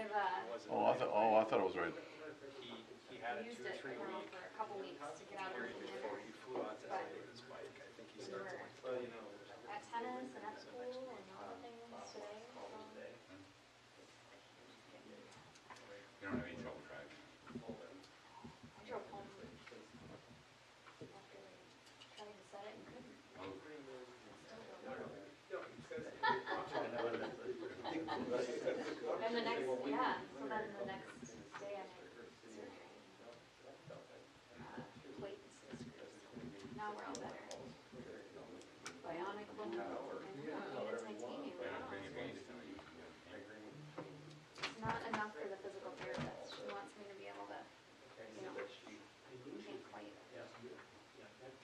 They've Oh, I thought it was right. He had it used 2 or it 3 now weeks for a couple weeks to get out of period the before hinder. he flew onto But his bike. I think he we starts were at like 12. at tennis and at school and all the things today. So You don't have any trouble driving? I drove home after we tried to set it and couldn't. Oh, And the next, yeah, so then the next day I had surgery. Plate screws. Now we're all better. Bionic bone and titanium. they're not bringing base to me. It's not enough for the physical therapist. She wants me to be able to, you know, you can't quite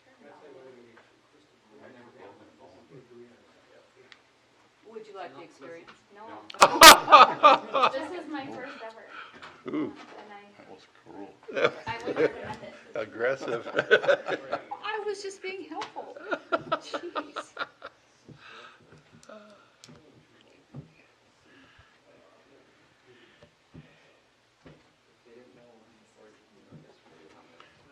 turn it all the way. I never broken a bone. Would you like the experience? No. This is my first ever. Ooh, And That was cruel. I wouldn't recommend it. aggressive. I was just being helpful. Jeez.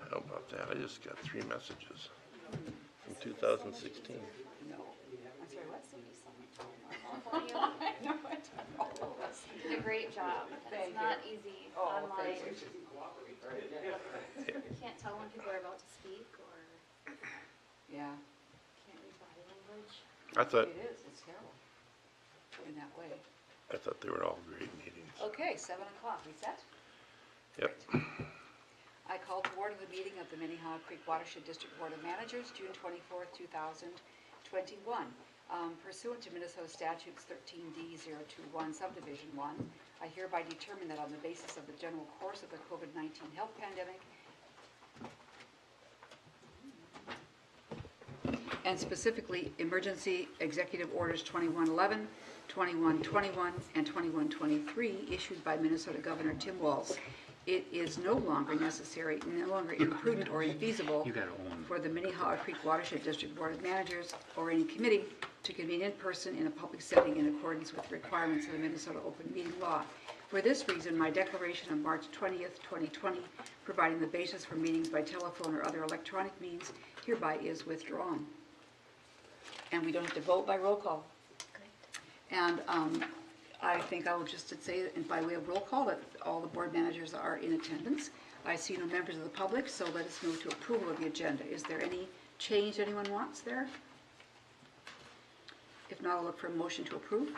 How about that? I just got 3 messages from 2016. No. I'm sorry, what? You did a great job. Thank It's not easy Oh, online. thank you. You can't tell when people are about to speak or Yeah, can't read body language. I thought it is. It's terrible in that way. they were all great meetings. Okay, 7 o'clock. We set? Yep. I call to order the meeting of the Minnehaha Creek Watershed District Board of Managers, June 24th, 2021. Pursuant to Minnesota Statutes 13D021 Subdivision 1, I hereby determine that on the basis of the general course of the COVID-19 health pandemic and specifically Emergency Executive Orders 2111, 2121, and 2123 issued by Minnesota Governor Tim Walz, it is no longer necessary, no longer imprudent or infeasible You gotta own. for the Minnehaha Creek Watershed District Board of Managers or any committee to convene in person in a public setting in accordance with the requirements of the Minnesota Open Meeting Law. For this reason, my declaration of March 20th, 2020, providing the basis for meetings by telephone or other electronic means, hereby is withdrawn. And we don't have to vote by roll call. And I think I will just say, by way of roll call, that all the board managers are in attendance. I see no members of the public, so let us move to approval of the agenda. Is there any change anyone wants there? If not, I'll look for a motion to approve.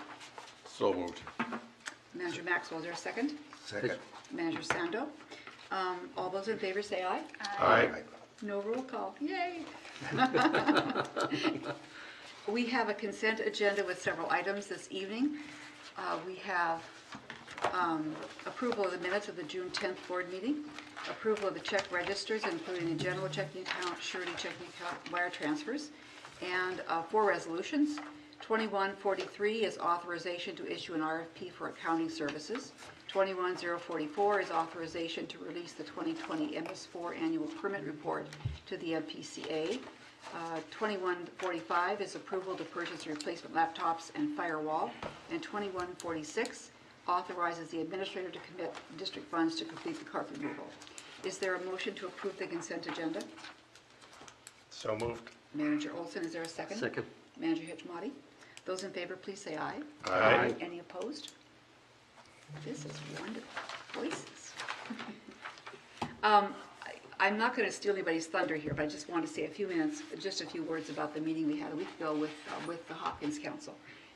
So moved. Manager Maxwell, is there a second? Second. Manager Sando. All those in favor say aye. Aye. No roll call. Yay! We have a consent agenda with several items this evening. We have approval of the minutes of the June 10th board meeting, approval of the check registers, including the general checking account, surety checking account, wire transfers, and 4 resolutions. 2143 is authorization to issue an RFP for accounting services. 21044 is authorization to release the 2020 MS4 annual permit report to the MPCA. 2145 is approval to purchase replacement laptops and firewall. And 2146 authorizes the administrator to commit district funds to complete the carpet removal. Is there a motion to approve the consent agenda? So moved. Manager Olson, is there a second? Second. Manager Hitchmati. Those in favor, please say aye. Aye. Any opposed? This is wonderful. Voices. I'm not going to steal anybody's thunder here, but I just want to say a few words about the meeting we had a week ago with the Hopkins Council,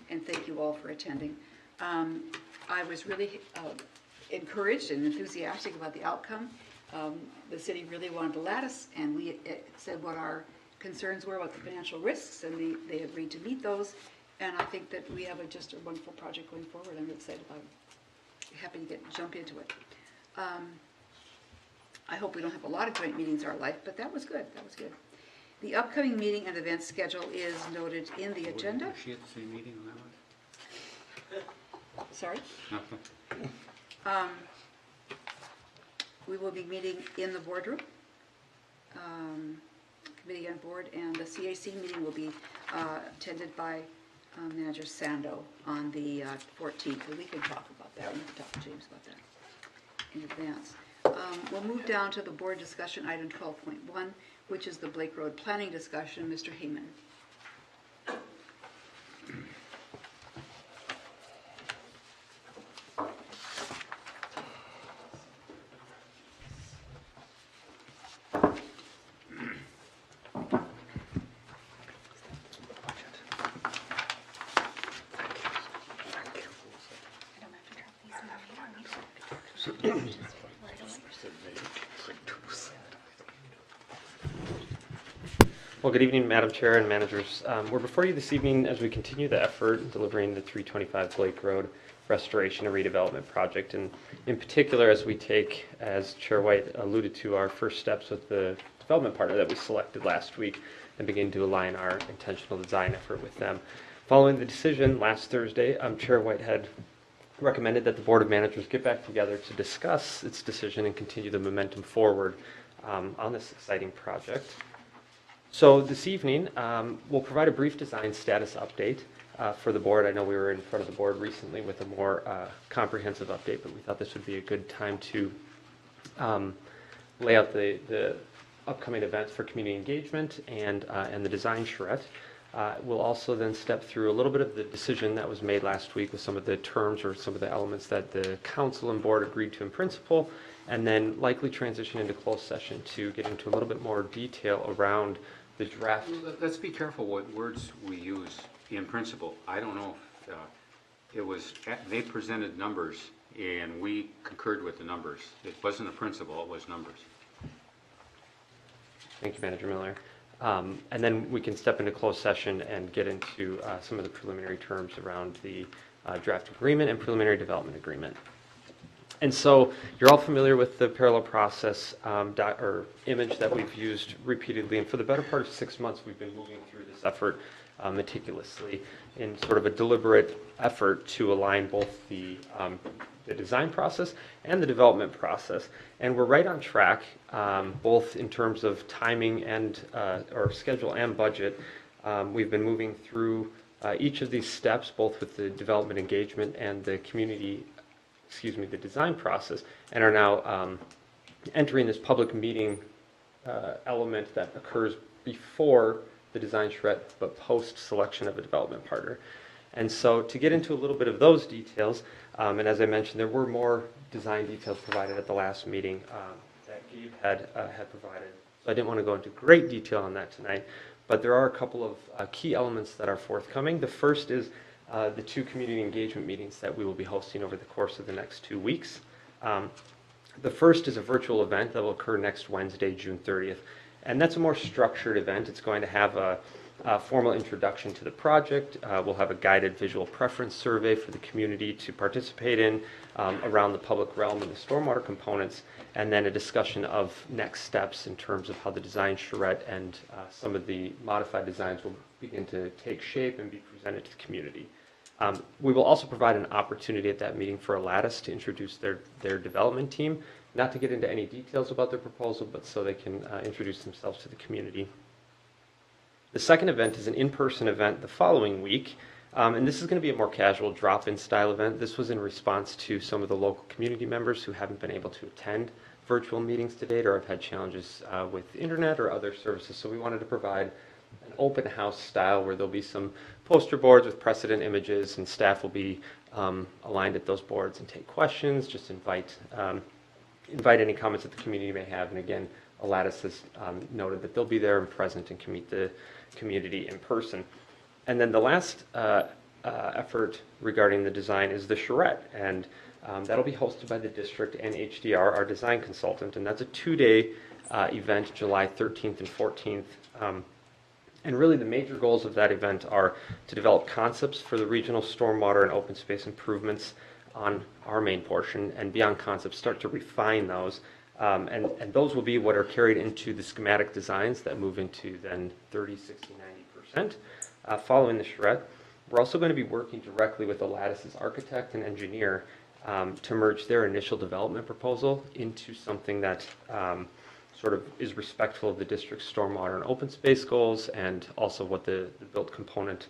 and thank you all for attending. I was really encouraged and enthusiastic about the outcome. The city really wanted to lattice, and we said what our concerns were about the financial risks, and they agreed to meet those. And I think that we have just a wonderful project going forward. I'm excited about it. Happy to jump into it. I hope we don't have a lot of joint meetings in our life, but that was good. That was good. The upcoming meeting and event schedule is noted in the agenda. Was she at the same meeting on that one? Sorry. We will be meeting in the boardroom, committee on board, and the CAC meeting will be attended by Manager Sando on the 14th. And we can talk about that. We can talk to James about in advance. We'll move down to the board discussion, item 12.1, which is the Blake Road planning discussion. Mr. Heyman. I don't have to drop these in the meeting. Just right away. Well, good evening, Madam Chair and managers. We're before you this evening as we continue the effort in delivering the 325 Blake Road restoration and redevelopment project. And in particular, as we take, as Chair White alluded to, our first steps with the development partner that we selected last week and begin to align our intentional design effort with them. Following the decision last Thursday, Chair White had recommended that the Board of Managers get back together to discuss its decision and continue the momentum forward on this exciting project. So this evening, we'll provide a brief design status update for the board. I know we were in front of the board recently with a more comprehensive update, but we thought this would be a good time to lay out the upcoming events for community engagement and the design charrette. We'll also then step through a little bit of the decision that was made last week with some of the terms or some of the elements that the council and board agreed to in principle, and then likely transition into closed session to get into a little bit more detail around the draft. Let's be careful what words we use in principle. I don't know if it was, they presented numbers and we concurred with the numbers. It wasn't a principle, it was numbers. Thank you, Manager Miller. And then we can step into closed session and get into some of the preliminary terms around the draft agreement and preliminary development agreement. And so you're all familiar with the parallel process or image that we've used repeatedly. And for the better part of 6 months, we've been moving through this effort meticulously in sort of a deliberate effort to align both the design process and the development process. And we're right on track, both in terms of timing and or schedule and budget. We've been moving through each of these steps, both with the development engagement and the the design process, and are now entering this public meeting element that occurs before the design charrette, but post selection of a development partner. And so to get into a little bit of those details, and as I mentioned, there were more design details provided at the last meeting that Gabe had provided. So I didn't want to go into great detail on that tonight, but there are a couple of key elements that are forthcoming. The first is the 2 community engagement meetings that we will be hosting over the course of the next 2 weeks. The first is a virtual event that will occur next Wednesday, June 30th. And that's a more structured event. It's going to have a formal introduction to the project. We'll have a guided visual preference survey for the community to participate in around the public realm and the stormwater components, and then a discussion of next steps in terms of how the design charrette and some of the modified designs will begin to take shape and be presented to the community. We will also provide an opportunity at that meeting for Alatus to introduce their development team, not to get into any details about their proposal, but so they can introduce themselves to the community. The second event is an in-person event the following week, and this is going to be a more casual drop-in style event. This was in response to some of the local community members who haven't been able to attend virtual meetings to date or have had challenges with internet or other services, so we wanted to provide an open house style where there'll be some poster boards with precedent images, and staff will be aligned at those boards and take questions, just invite any comments that the community may have. And again, Alatus has noted that they'll be there and present and can meet the community in person. And then the last effort regarding the design is the charrette, and that'll be hosted by the district and HDR, our design consultant, and that's a 2-day event, July 13th and 14th. And really the major goals of that event are to develop concepts for the regional stormwater and open space improvements on our main portion, and beyond concepts, start to refine those. And those will be what are carried into the schematic designs that move into then 30, 60, 90% following the charrette. We're also going to be working directly with Alatus's architect and engineer to merge their initial development proposal into something that sort of is respectful of the district's stormwater and open space goals, and also what the built component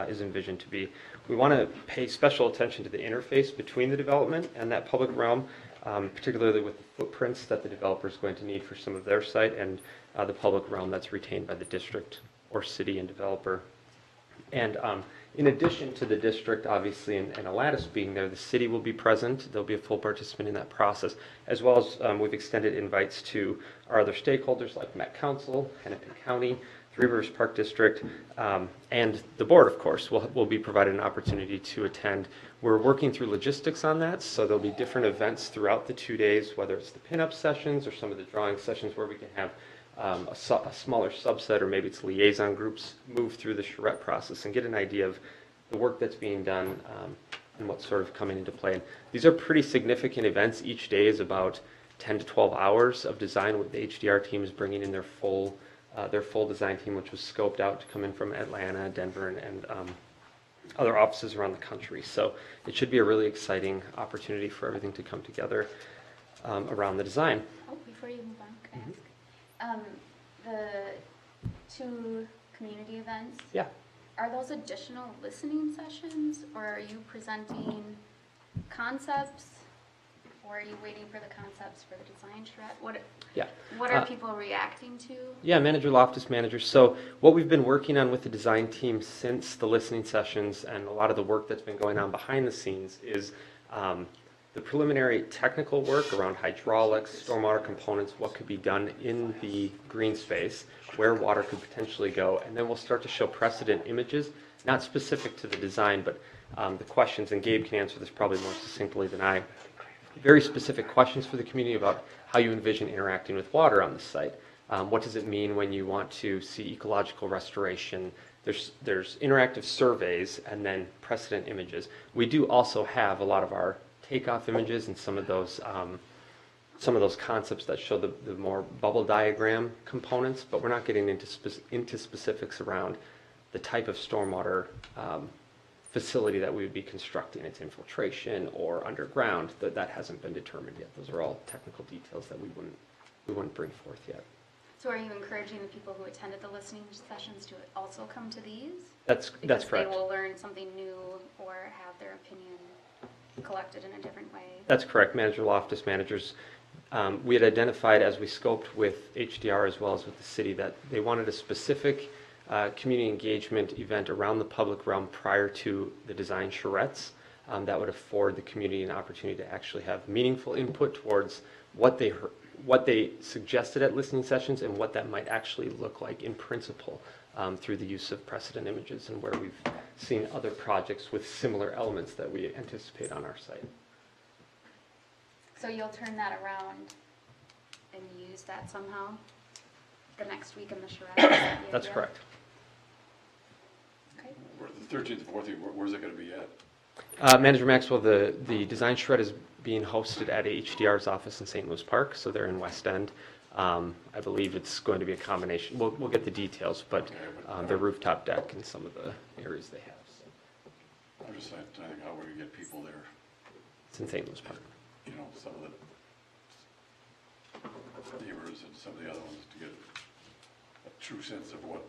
is envisioned to be. We want to pay special attention to the interface between the development and that public realm. particularly with the footprints that the developer is going to need for some of their site and the public realm that's retained by the district or city and developer. And in addition to the district, obviously, and Alatus being there, the city will be present. They'll be a full participant in that process, as well as we've extended invites to our other stakeholders like Met Council, Hennepin County, Three Rivers Park District, and the board, of course, will be provided an opportunity to attend. We're working through logistics on that, so there'll be different events throughout the 2 days, whether it's the pinup sessions or some of the drawing sessions where we can have a smaller subset, or maybe it's liaison groups, move through the charrette process and get an idea of the work that's being done and what's sort of coming into play. And these are pretty significant events. Each day is about 10 to 12 hours of design, with the HDR team is bringing in their full design team, which was scoped out to come in from Atlanta, Denver, and other offices around the country. So it should be a really exciting opportunity for everything to come together around the design. Oh, before you move on, can I ask? The 2 community events, Yeah. are those additional listening sessions, or are you presenting concepts? Or are you waiting for the concepts for the design charrette? What are people reacting to? Yeah, Manager Loftus, managers. So what we've been working on with the design team since the listening sessions and a lot of the work that's been going on behind the scenes is the preliminary technical work around hydraulics, stormwater components, what could be done in the green space, where water could potentially go, and then we'll start to show precedent images, not specific to the design, but the questions, and Gabe can answer this probably more succinctly than I, very specific questions for the community about how you envision interacting with water on the site. What does it mean when you want to see ecological restoration? There's interactive surveys and then precedent images. We do also have a lot of our takeoff images and some of those concepts that show the more bubble diagram components, but we're not getting into specifics around the type of stormwater facility that we would be constructing, its infiltration or underground. That hasn't been determined yet. Those are all technical details that we wouldn't bring forth yet. So are you encouraging the people who attended the listening sessions to also come to these? That's correct. Because they will learn something new or have their opinion collected in a different way. That's correct. Manager Loftus, managers, we had identified as we scoped with HDR as well as with the city that they wanted a specific community engagement event around the public realm prior to the design charrettes that would afford the community an opportunity to actually have meaningful input towards what they suggested at listening sessions and what that might actually look like in principle through the use of precedent images and where we've seen other projects with similar elements that we anticipate on our site. So you'll turn that around and use that somehow the next week in the charrette? That's correct. Okay. The 13th and 14th, where's it going to be at? Manager Maxwell, the design charrette is being hosted at HDR's office in St. Louis Park, so they're in West End. I believe it's going to be a combination. We'll get the details, but the rooftop deck and some of the areas they have. So. I'm just saying, I think how we can get people there, It's in St. Louis Park. you know, some of the neighbors and some of the other ones to get a true sense of what,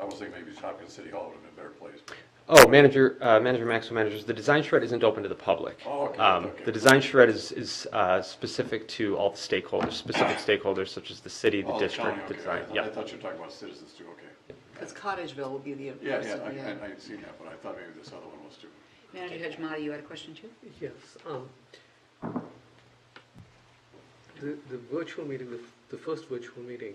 I was thinking maybe Hopkins City Hall would have been a better place. But Oh, Manager Maxwell, managers, the design charrette isn't open to the public. Oh, okay, okay. The design charrette is specific to all the stakeholders, specific stakeholders such as the city, the Oh, district, county, the okay. design. I Yeah, thought you were talking about citizens too, okay. Because Cottageville will be the Yeah, person, I had seen that, but I thought maybe this other one was too. Manager Hejmati, you had a question too? Yes. The virtual meeting, the first virtual meeting,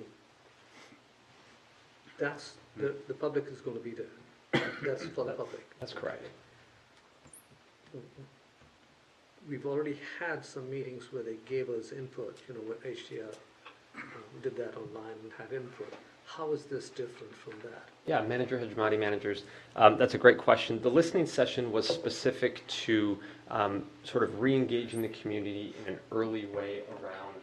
that's, the public is going to be there. That's for the public. that's correct. We've already had some meetings where they gave us input, you know, where HDR did that online and had input. How is this different from that? Yeah, Manager Hejmati, managers, that's a great question. The listening session was specific to sort of re-engaging the community in an early way around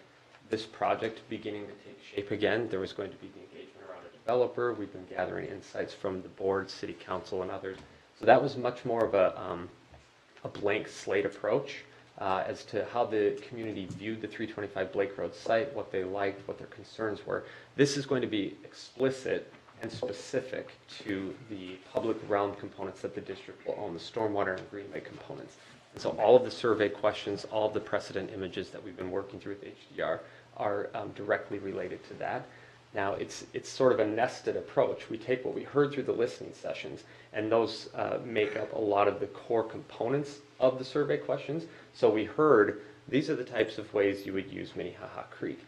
this project beginning to take shape again. There was going to be the engagement around a developer. We've been gathering insights from the board, city council, and others. So that was much more of a blank slate approach as to how the community viewed the 325 Blake Road site, what they liked, what their concerns were. This is going to be explicit and specific to the public realm components that the district will own, the stormwater and greenway components. And so all of the survey questions, all of the precedent images that we've been working through with HDR are directly related to that. Now, it's sort of a nested approach. We take what we heard through the listening sessions, and those make up a lot of the core components of the survey questions. So we heard, these are the types of ways you would use Minnehaha Creek.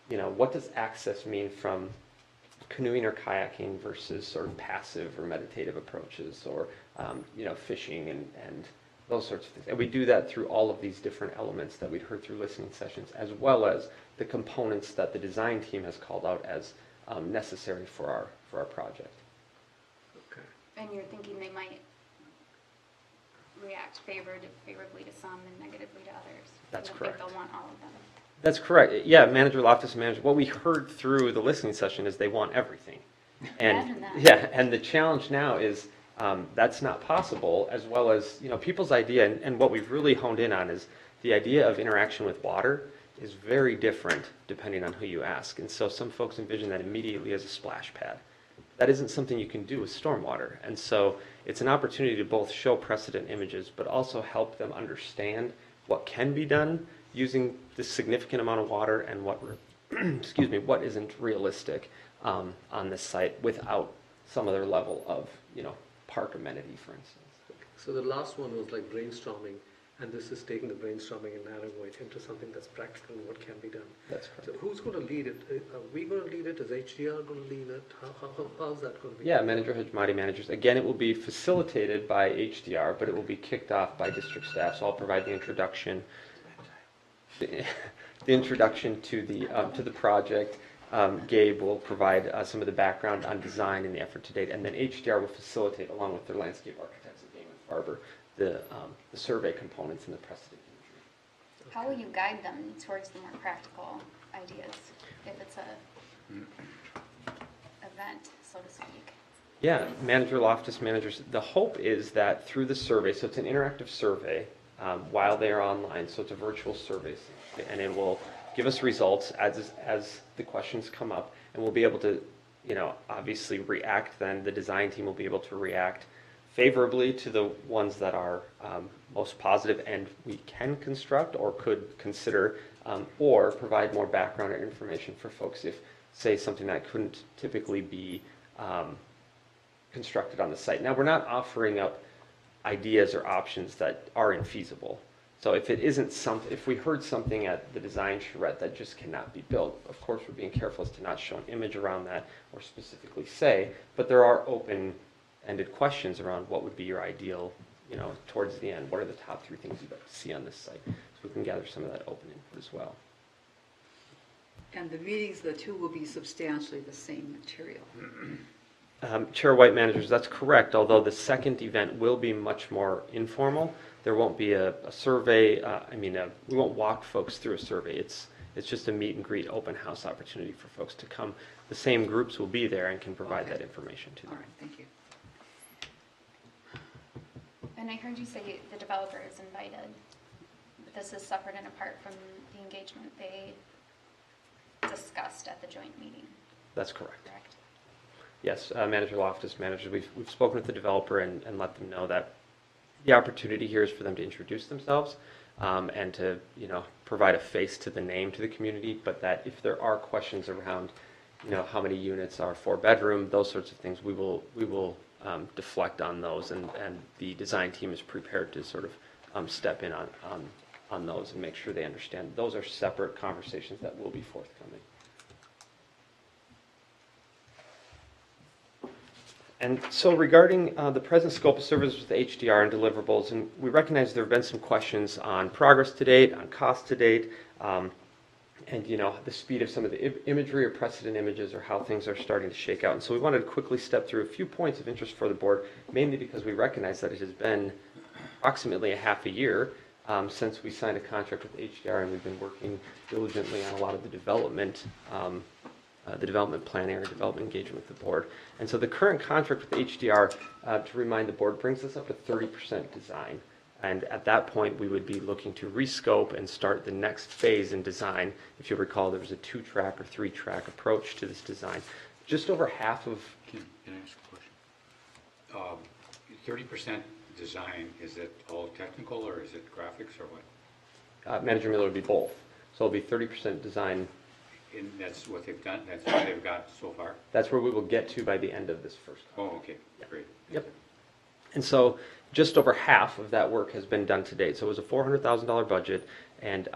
You know, what does access mean from canoeing or kayaking versus sort of passive or meditative approaches, or, you know, fishing and those sorts of things. And we do that through all of these different elements that we'd heard through listening sessions, as well as the components that the design team has called out as necessary for our project. Okay. And you're thinking they might react favorably to some and negatively to others? That's You don't correct. think they'll want all of them? That's correct. Yeah, Manager Loftus, Manager, what we heard through the listening session is they want everything. Imagine And that. yeah, and the challenge now is that's not possible, as well as, you know, people's idea, and what we've really honed in on is the idea of interaction with water is very different depending on who you ask. And so some folks envision that immediately as a splash pad. That isn't something you can do with stormwater. And so it's an opportunity to both show precedent images, but also help them understand what can be done using this significant amount of water and what, excuse me, what isn't realistic on this site without some other level of, you know, park amenity, for instance. So the last one was like brainstorming, and this is taking the brainstorming and narrowing it into something that's practical and what can be done. That's So correct. who's going to lead it? Are we going to lead it? Is HDR going to lead it? How's that going to be? Yeah, Manager Hajmadi managers. Again, it will be facilitated by HDR, but it will be kicked off by district staff. So I'll provide the introduction, the introduction to the project. Gabe will provide some of the background on design and the effort to date, and then HDR will facilitate, along with their landscape architects at Damon Farber, the survey components and the precedent imagery. How will you guide them towards the more practical ideas if it's a event, so to speak? Yeah, Manager Loftus, managers, the hope is that through the survey, so it's an interactive survey while they are online, so it's a virtual survey, and it will give us results as the questions come up, and we'll be able to, you know, obviously react then. The design team will be able to react favorably to the ones that are most positive and we can construct or could consider, or provide more background or information for folks if, say, something that couldn't typically be constructed on the site. Now, we're not offering up ideas or options that are infeasible. So if it isn't something, if we heard something at the design charrette that just cannot be built, of course we're being careful as to not show an image around that or specifically say, but there are open-ended questions around what would be your ideal, you know, towards the end. What are the top 3 things you'd like to see on this site? So we can gather some of that open input as well. And the meetings, the two will be substantially the same material. Chair White, managers, that's correct, although the second event will be much more informal. There won't be a survey, we won't walk folks through a survey. It's just a meet and greet open house opportunity for folks to come. The same groups will be there and can provide Okay. that information to All them. right, thank you. And I heard you say the developer is invited. But this is separate and apart from the engagement they discussed at the joint meeting, That's correct. correct? Yes, Manager Loftus, managers, we've spoken with the developer and let them know that the opportunity here is for them to introduce themselves and to, you know, provide a face to the name to the community, but that if there are questions around, you know, how many units are 4-bedroom, those sorts of things, we will deflect on those, and the design team is prepared to sort of step in on those and make sure they understand. Those are separate conversations that will be forthcoming. And so regarding the present scope of services with HDR and deliverables, and we recognize there have been some questions on progress to date, on cost to date, and, you know, the speed of some of the imagery or precedent images or how things are starting to shake out. And so we wanted to quickly step through a few points of interest for the board, mainly because we recognize that it has been approximately a half a year since we signed a contract with HDR, and we've been working diligently on a lot of the development planning or development engagement with the board. And so the current contract with HDR, to remind the board, brings us up to 30% design. And at that point, we would be looking to rescope and start the next phase in design. If you recall, there was a 2-track or 3-track approach to this design. Just over half of... Can I ask a question? 30% design, is it all technical or is it graphics or what? Manager Miller would be both. So it'll be 30% design. And that's what they've done, that's what they've got so far? That's where we will get to by the end of this first. Oh, okay, great. Yep. And so just over half of that work has been done to date. So it was a $400,000 budget, and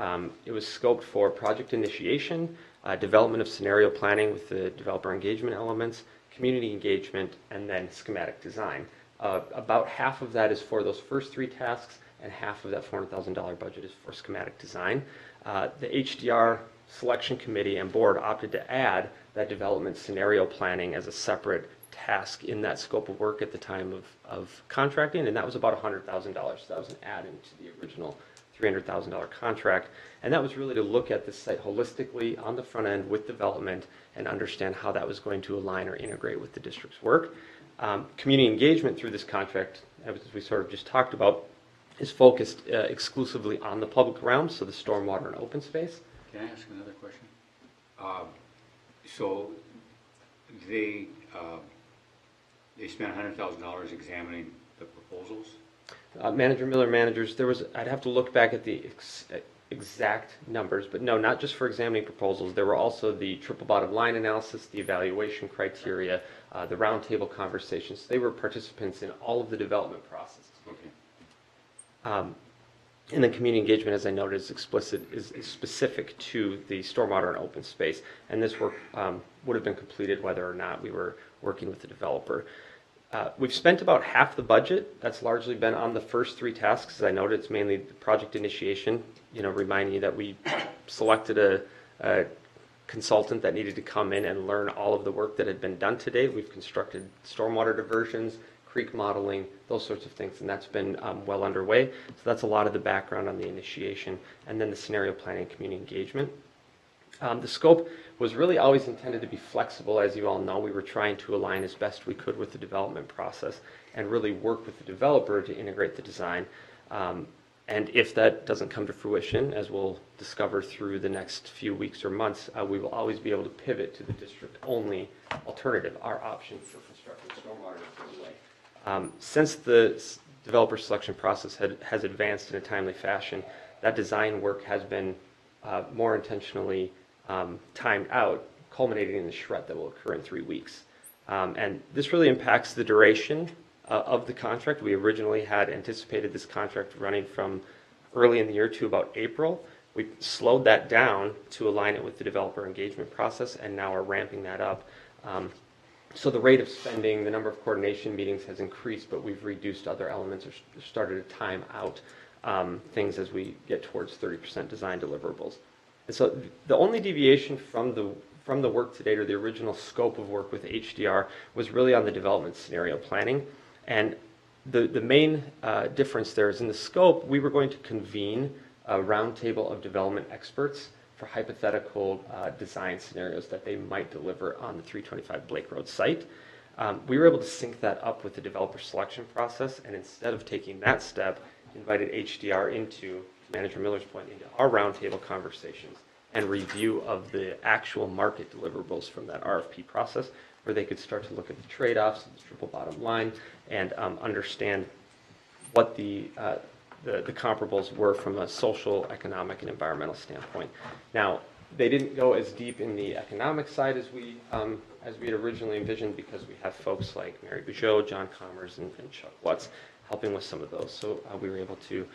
it was scoped for project initiation, development of scenario planning with the developer engagement elements, community engagement, and then schematic design. About half of that is for those first three tasks, and half of that $400,000 budget is for schematic design. The HDR selection committee and board opted to add that development scenario planning as a separate task in that scope of work at the time of contracting, and that was about $100,000. So that was an add into the original $300,000 contract, and that was really to look at the site holistically on the front end with development and understand how that was going to align or integrate with the district's work. Community engagement through this contract, as we sort of just talked about, is focused exclusively on the public realm, so the stormwater and open space. Can I ask another question? So they spent $100,000 examining the proposals? Manager Miller managers, I'd have to look back at the exact numbers, but no, not just for examining proposals. There were also the triple bottom line analysis, the evaluation criteria, the roundtable conversations. They were participants in all of the development processes. Okay. And then community engagement, as I noted, is specific to the stormwater and open space. And this work would have been completed whether or not we were working with the developer. We've spent about half the budget. That's largely been on the first three tasks. As I noted, it's mainly the project initiation, reminding you that we selected a consultant that needed to come in and learn all of the work that had been done to date. We've constructed stormwater diversions, creek modeling, those sorts of things, and that's been well underway. So that's a lot of the background on the initiation, and then the scenario planning and community engagement. The scope was really always intended to be flexible. As you all know, we were trying to align as best we could with the development process and really work with the developer to integrate the design. And if that doesn't come to fruition, as we'll discover through the next few weeks or months, we will always be able to pivot to the district-only alternative, our option for constructing stormwater way. Since the developer selection process has advanced in a timely fashion, that design work has been more intentionally timed out, culminating in the shred that will occur in 3 weeks. And this really impacts the duration of the contract. We originally had anticipated this contract running from early in the year to about April. We slowed that down to align it with the developer engagement process, and now are ramping that up. So the rate of spending, the number of coordination meetings has increased, but we've reduced other elements or started to time out things as we get towards 30% design deliverables. And so the only deviation from the work to date, or the original scope of work with HDR, was really on the development scenario planning. And the main difference there is in the scope. We were going to convene a roundtable of development experts for hypothetical design scenarios that they might deliver on the 325 Blake Road site. We were able to sync that up with the developer selection process, and instead of taking that step, invited HDR into, Manager Miller's point, into our roundtable conversations and review of the actual market deliverables from that RFP process, where they could start to look at the trade-offs, the triple bottom line, and understand what the comparables were from a social, economic, and environmental standpoint. Now, they didn't go as deep in the economic side as we had originally envisioned, because we have folks like Mary Bugeaud, John Commerce, and Chuck Watts helping with some of those. So we were able to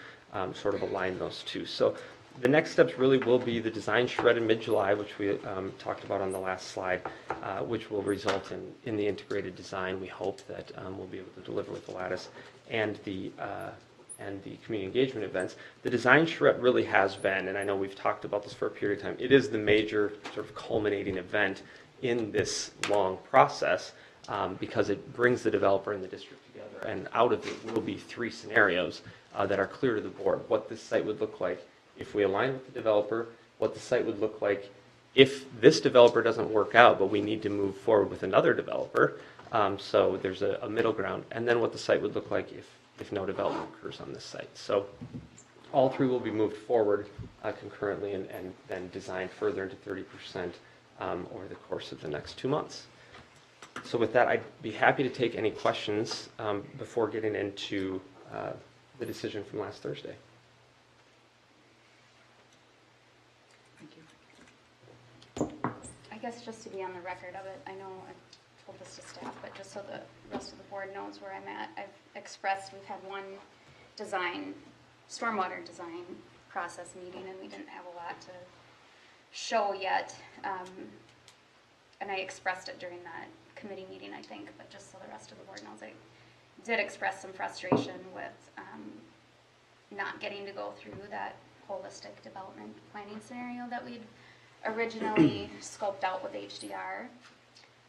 sort of align those two. So the next steps really will be the design shred in mid-July, which we talked about on the last slide, which will result in the integrated design. We hope that we'll be able to deliver with the Lattice and the community engagement events. The design shred really has been, and I know we've talked about this for a period of time, it is the major sort of culminating event in this long process, because it brings the developer and the district together, and out of it will be 3 scenarios that are clear to the board: what this site would look like if we align with the developer, what the site would look like if this developer doesn't work out, but we need to move forward with another developer, so there's a middle ground, and then what the site would look like if no development occurs on this site. So all 3 will be moved forward concurrently and then designed further into 30% over the course of the next 2 months. So with that, I'd be happy to take any questions before getting into the decision from last Thursday. Thank you. I guess just to be on the record of it, I know I told this to staff, but just so the rest of the board knows where I'm at, I've expressed, we've had one stormwater design process meeting, and we didn't have a lot to show yet. And I expressed it during that committee meeting, I think, but just so the rest of the board knows, I did express some frustration with not getting to go through that holistic development planning scenario that we'd originally scoped out with HDR.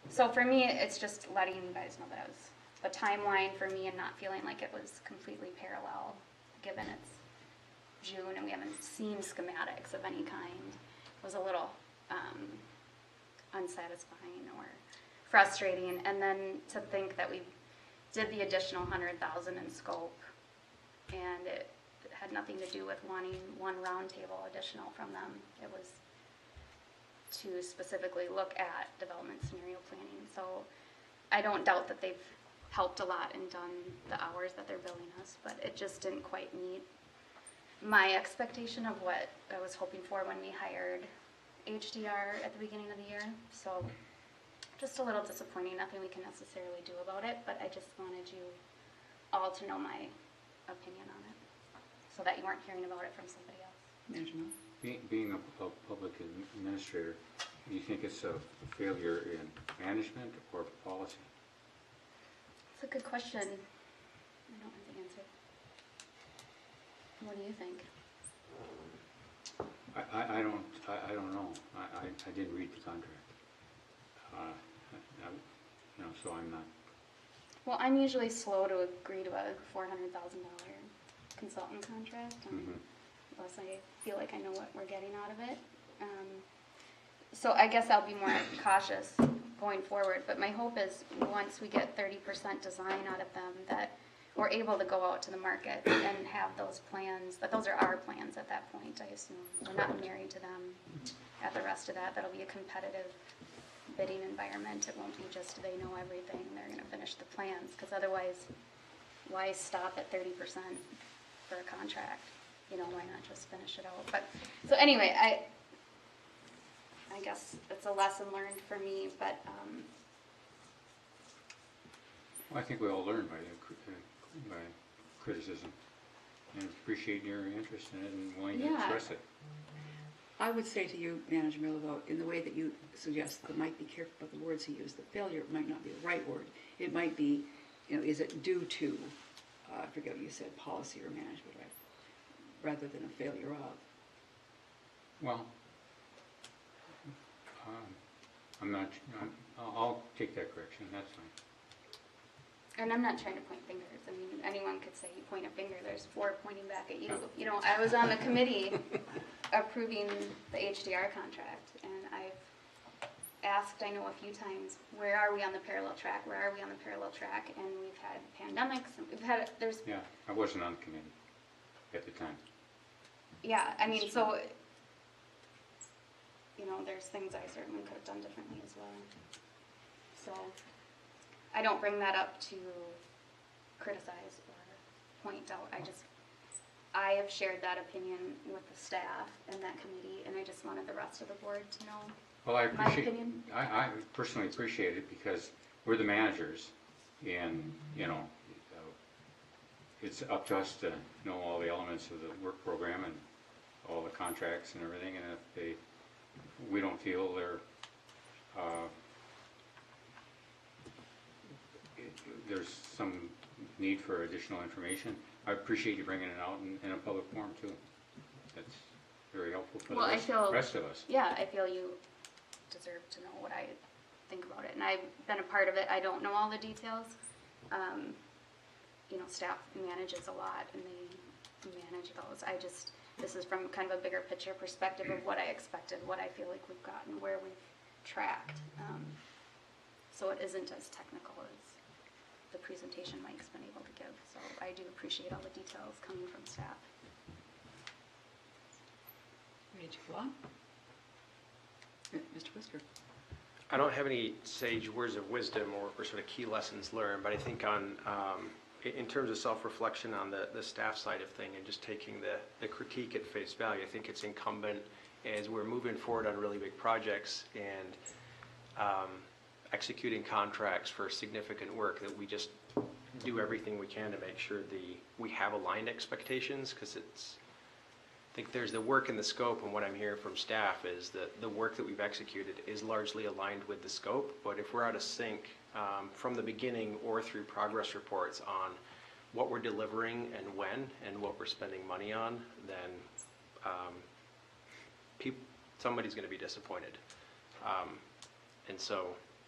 So for me, it's just letting you guys know that it was a timeline for me and not feeling like it was completely parallel, given it's June and we haven't seen schematics of any kind. It was a little unsatisfying or frustrating. And then to think that we did the additional 100,000 in scope, and it had nothing to do with wanting one roundtable additional from them. It was to specifically look at development scenario planning. So I don't doubt that they've helped a lot and done the hours that they're billing us, but it just didn't quite meet my expectation of what I was hoping for when we hired HDR at the beginning of the year. So just a little disappointing, nothing we can necessarily do about it, but I just wanted you all to know my opinion on it, so that you weren't hearing about it from somebody else. Manager Mills? Being a public administrator, do you think it's a failure in management or policy? It's a good question. I don't have the answer. What do you think? I don't know. I didn't read the contract. So I'm not. Well, I'm usually slow to agree to a $400,000 consultant contract, unless I feel like I know what we're getting out of it. So I guess I'll be more cautious going forward, but my hope is once we get 30% design out of them, that we're able to go out to the market and have those plans, that those are our plans at that point, I assume. We're not married to them at the rest of that. That'll be a competitive bidding environment. It won't be just they know everything, they're going to finish the plans, because otherwise, why stop at 30% for a contract? You know, why not just finish it out? But so anyway, I guess it's a lesson learned for me, but Well, I think we all learn by criticism, and appreciate your interest in it and wanting to express it. I would say to you, Manager Miller, though, in the way that you suggest, that might be careful about the words he used. The failure might not be the right word. It might be, is it due to, I forget what you said, policy or management, right? Rather than a failure of. Well, I'll take that correction, that's fine. and I'm not trying to point fingers. I mean, anyone could say you point a finger. There's 4 pointing back at you. You know, I was on the committee approving the HDR contract, and I've asked, I know a few times, where are we on the parallel track? Where are we on the parallel track? And we've had pandemics, and we've had, Yeah, I wasn't on the committee at the time. yeah, I mean, so, there's things I certainly could have done differently as well. So, I don't bring that up to criticize or point out. I have shared that opinion with the staff and that committee, and I just wanted the rest of the board to know. Well, I My opinion? I personally appreciate it because we're the managers, and, it's up to us to know all the elements of the work program and all the contracts and everything, and if we don't feel there's some need for additional information, I appreciate you bringing it out in a public forum too. That's very helpful for the rest of us. Yeah, I feel you deserve to know what I think about it, and I've been a part of it. I don't know all the details. Staff manages a lot, and they manage those. This is from kind of a bigger picture perspective of what I expected, what I feel like we've gotten, where we've tracked. So it isn't as technical as the presentation Mike's been able to give. So I do appreciate all the details coming from staff. Ready to go on? Mr. Whisker. I don't have any sage words of wisdom or sort of key lessons learned, but I think on in terms of self-reflection on the staff side of thing and just taking the critique at face value, I think it's incumbent as we're moving forward on really big projects and executing contracts for significant work that we just do everything we can to make sure we have aligned expectations, because I think there's the work and the scope, and what I'm hearing from staff is that the work that we've executed is largely aligned with the scope, but if we're out of sync from the beginning or through progress reports on what we're delivering and when and what we're spending money on, then somebody's going to be disappointed. And so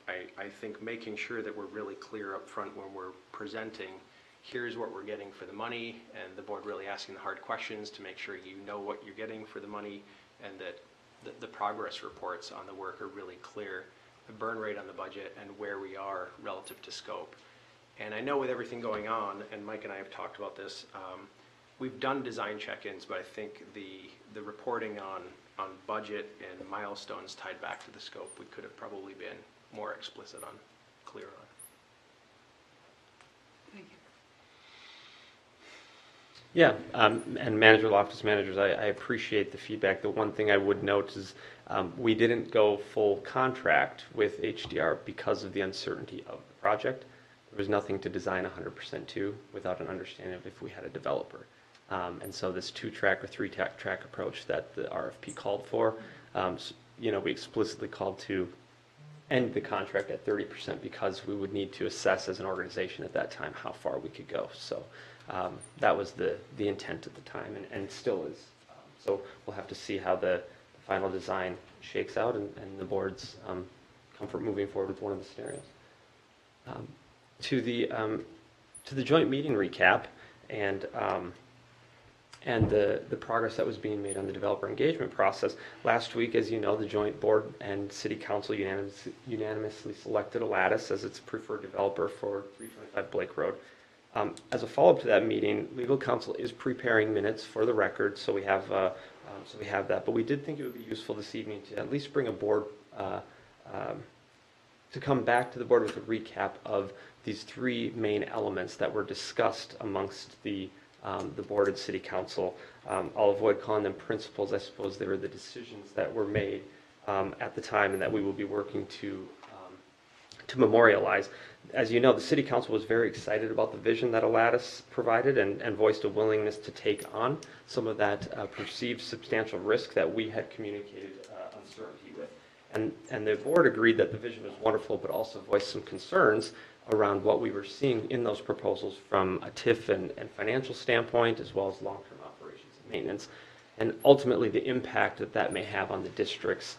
I think making sure that we're really clear up front when we're presenting, here's what we're getting for the money, and the board really asking the hard questions to make sure you know what you're getting for the money, and that the progress reports on the work are really clear, the burn rate on the budget and where we are relative to scope. And I know with everything going on, and Mike and I have talked about this, we've done design check-ins, but I think the reporting on budget and milestones tied back to the scope, we could have probably been more explicit on, clear on. Thank you. Yeah, and office managers, I appreciate the feedback. The one thing I would note is we didn't go full contract with HDR because of the uncertainty of the project. There was nothing to design 100% to without an understanding of if we had a developer. And so this 2-track or 3-track approach that the RFP called for, we explicitly called to end the contract at 30% because we would need to assess as an organization at that time how far we could go. So that was the intent at the time, and still is. So we'll have to see how the final design shakes out and the board's comfort moving forward with one of the scenarios. To the joint meeting recap and the progress that was being made on the developer engagement process. Last week, as you know, the joint board and city council unanimously selected Lattice as its preferred developer for 325 Blake Road. As a follow-up to that meeting, legal counsel is preparing minutes for the record, so we have that. But we did think it would be useful this evening to at least bring a board to come back to the board with a recap of these 3 main elements that were discussed amongst the board and city council. I'll avoid calling them principles. I suppose they were the decisions that were made at the time and that we will be working to memorialize. As you know, the city council was very excited about the vision that Lattice provided and voiced a willingness to take on some of that perceived substantial risk that we had communicated uncertainty with. And the board agreed that the vision was wonderful, but also voiced some concerns around what we were seeing in those proposals from a TIF and financial standpoint, as well as long-term operations and maintenance, and ultimately the impact that may have on the district's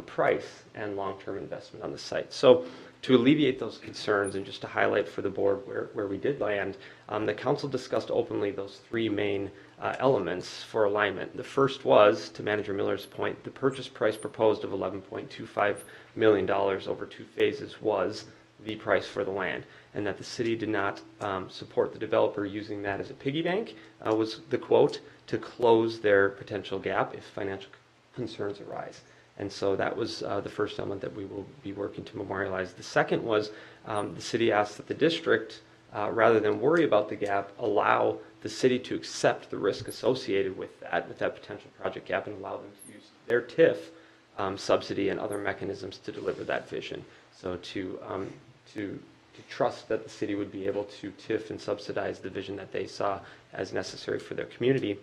price and long-term investment on the site. So to alleviate those concerns and just to highlight for the board where we did land, the council discussed openly those 3 main elements for alignment. The first was, to Manager Miller's point, the purchase price proposed of $11.25 million over 2 phases was the price for the land, and that the city did not support the developer using that as a piggy bank, was the quote, to close their potential gap if financial concerns arise. And so that was the first element that we will be working to memorialize. The second was the city asked that the district, rather than worry about the gap, allow the city to accept the risk associated with that potential project gap, and allow them to use their TIF subsidy and other mechanisms to deliver that vision. So to trust that the city would be able to TIF and subsidize the vision that they saw as necessary for their community.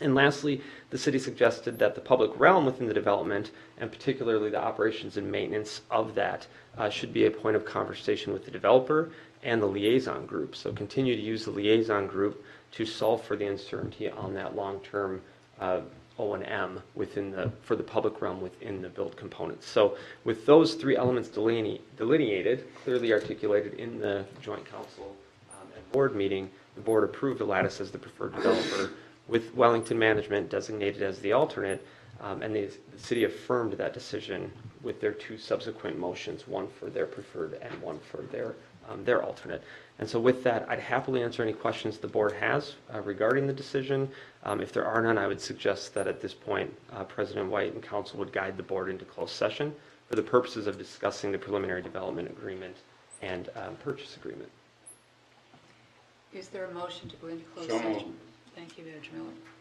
And lastly, the city suggested that the public realm within the development, and particularly the operations and maintenance of that, should be a point of conversation with the developer and the liaison group. So continue to use the liaison group to solve for the uncertainty on that long-term O&M for the public realm within the build components. So with those 3 elements delineated, clearly articulated in the joint council and board meeting, the board approved Lattice as the preferred developer, with Wellington Management designated as the alternate, and the city affirmed that decision with their 2 subsequent motions, one for their preferred and one for their alternate. And so with that, I'd happily answer any questions the board has regarding the decision. If there are none, I would suggest that at this point, President White and council would guide the board into closed session for the purposes of discussing the preliminary development agreement and purchase agreement. Is there a motion to go into closed So session? moved. Thank you, Manager Miller.